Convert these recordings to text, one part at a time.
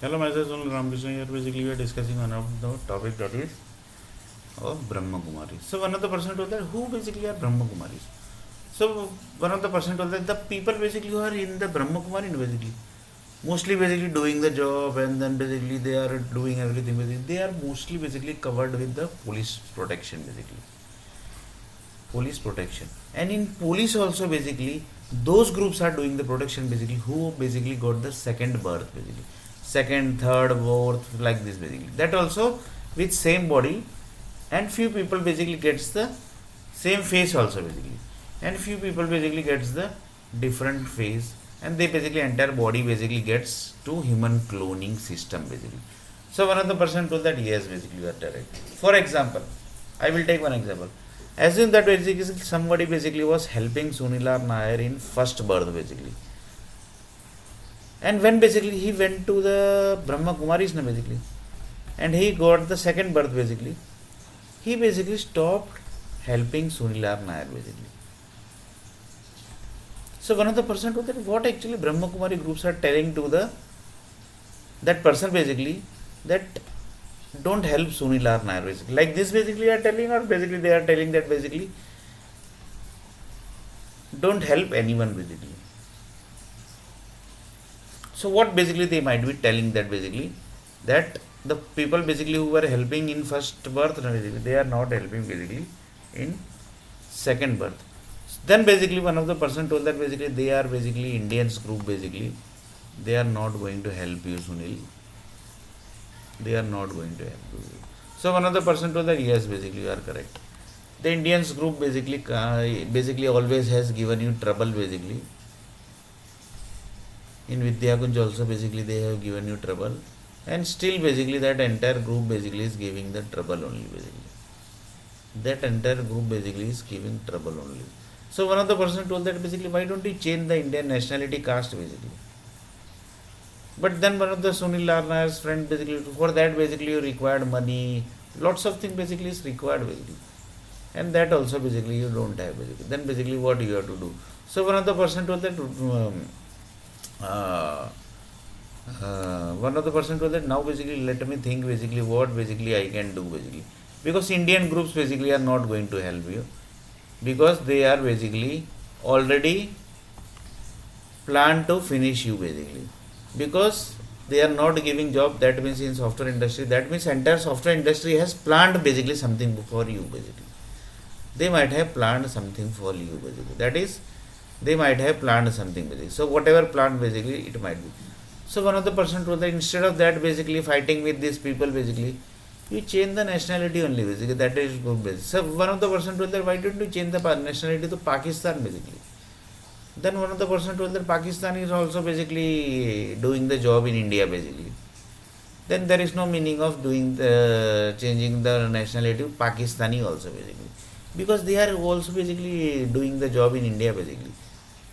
Hello, myself Sunil Ramakrishna here. Basically, we are discussing one of the topic that is of Brahma Kumaris. So, one of the person told that who basically are Brahma Kumaris. So, one of the person told that the people basically who are in the Brahma Kumari basically mostly basically doing the job and then basically they are doing everything. Basically, they are mostly basically covered with the police protection basically. Police protection, and in police also basically those groups are doing the protection basically who basically got the second birth basically second third fourth like this basically that also with same body, and few people basically gets the same face also basically, and few people basically gets the different face, and they basically entire body basically gets to human cloning system basically. So one of the person told that yes basically you are correct. For example, I will take one example. Assume that basically somebody basically was helping Sunilar Nair in first birth basically. And when basically he went to the Brahma Kumaris na basically, and he got the second birth basically, he basically stopped helping Sunilar Nair basically. So one of the person told that what actually Brahma Kumari groups are telling to the that person basically that don't help Sunilar Nair basically. Like this basically are telling, or basically they are telling that basically don't help anyone basically. So what basically they might be telling that basically that the people basically who were helping in first birth basically they are not helping basically in second birth. Then basically one of the person told that basically they are basically Indians group basically they are not going to help you Sunil. They are not going to help you. So one of the person told that yes basically you are correct. The Indians group basically always has given you trouble basically. In Vidyakunj also basically they have given you trouble, and still basically that entire group basically is giving the trouble only basically. That entire group basically is giving trouble only. So one of the person told that basically why don't you change the Indian nationality caste basically. But then one of the Sunil Larna's friend basically for that basically you required money, lots of things basically is required basically, and that also basically you don't have basically. Then basically what you have to do. So one of the person told that uh, one of the person told that now basically let me think basically what basically I can do basically, because Indian groups basically are not going to help you because they are basically already planned to finish you basically, because they are not giving job. That means in software industry, that means entire software industry has planned basically something for you basically. They might have planned something for you basically, that is they might have planned something basically. So whatever planned basically it might be. So one of the person told that instead of that basically fighting with these people basically you change the nationality only basically, that is good basically. So one of the person told that why don't you change the nationality to Pakistan basically. Then one of the person told that Pakistan is also basically doing the job in India basically. Then there is no meaning of doing the changing the nationality to Pakistani also basically, because they are also basically doing the job in India basically.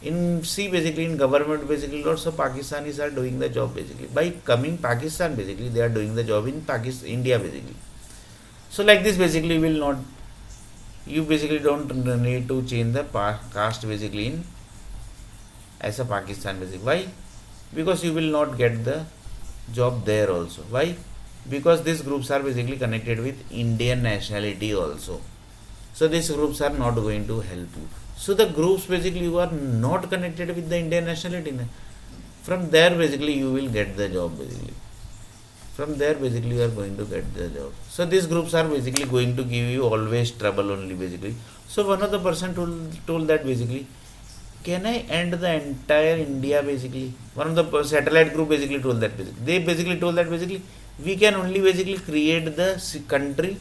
In see basically in government basically lots of Pakistanis are doing the job basically. By coming Pakistan basically they are doing the job in Pakistan India basically. So like this basically will not, you basically don't need to change the caste basically in as a Pakistan basically. Why? Because you will not get the job there also. Why? Because these groups are basically connected with Indian nationality also. So these groups are not going to help you. So the groups basically who are not connected with the Indian nationality, from there basically you will get the job basically. From there basically you are going to get the job. So these groups are basically going to give you always trouble only basically. So one of the person told that basically, can I end the entire India basically? One of the satellite group basically told that basically. They basically told that basically we can only basically create the country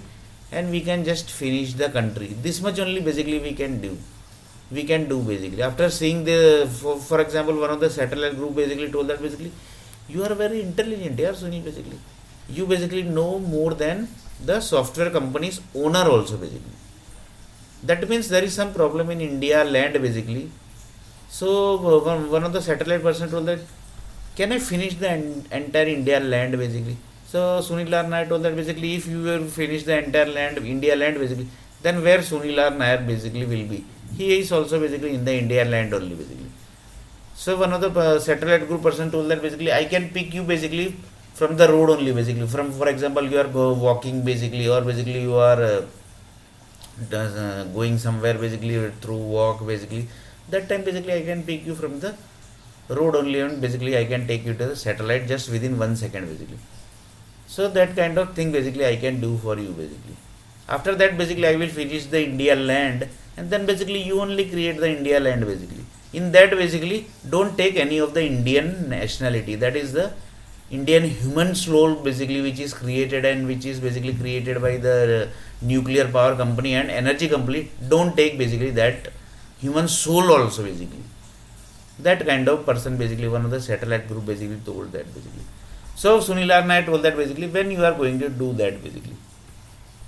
and we can just finish the country. This much only basically we can do. We can do basically. After seeing the, for example, one of the satellite group basically told that basically you are very intelligent, yeah, Sunil basically. You basically know more than the software company's owner also basically. That means there is some problem in India land basically. So one of the satellite person told that, can I finish the entire India land basically? So Sunil Nair told that basically if you will finish the entire land, India land basically, then where Sunil Nair basically will be? He is also basically in the India land only basically. So one of the satellite group person told that basically I can pick you basically from the road only basically. From, for example, you are walking basically, or basically you are going somewhere basically through walk basically. That time basically I can pick you from the road only, and basically I can take you to the satellite just within 1 second basically. So that kind of thing basically I can do for you basically. After that basically I will finish the India land, and then basically you only create the India land basically. In that basically don't take any of the Indian nationality, that is the Indian human soul basically, which is created and which is basically created by the nuclear power company and energy company. Don't take basically that human soul also basically. That kind of person basically, one of the satellite group basically told that basically. So Sunil Arnay told that basically, when you are going to do that basically,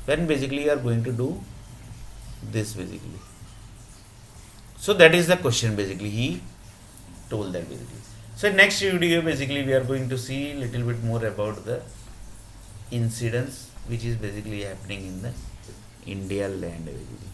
when basically you are going to do this basically. So that is the question basically, he told that basically. So next video basically we are going to see little bit more about the incidents which is basically happening in the India land basically.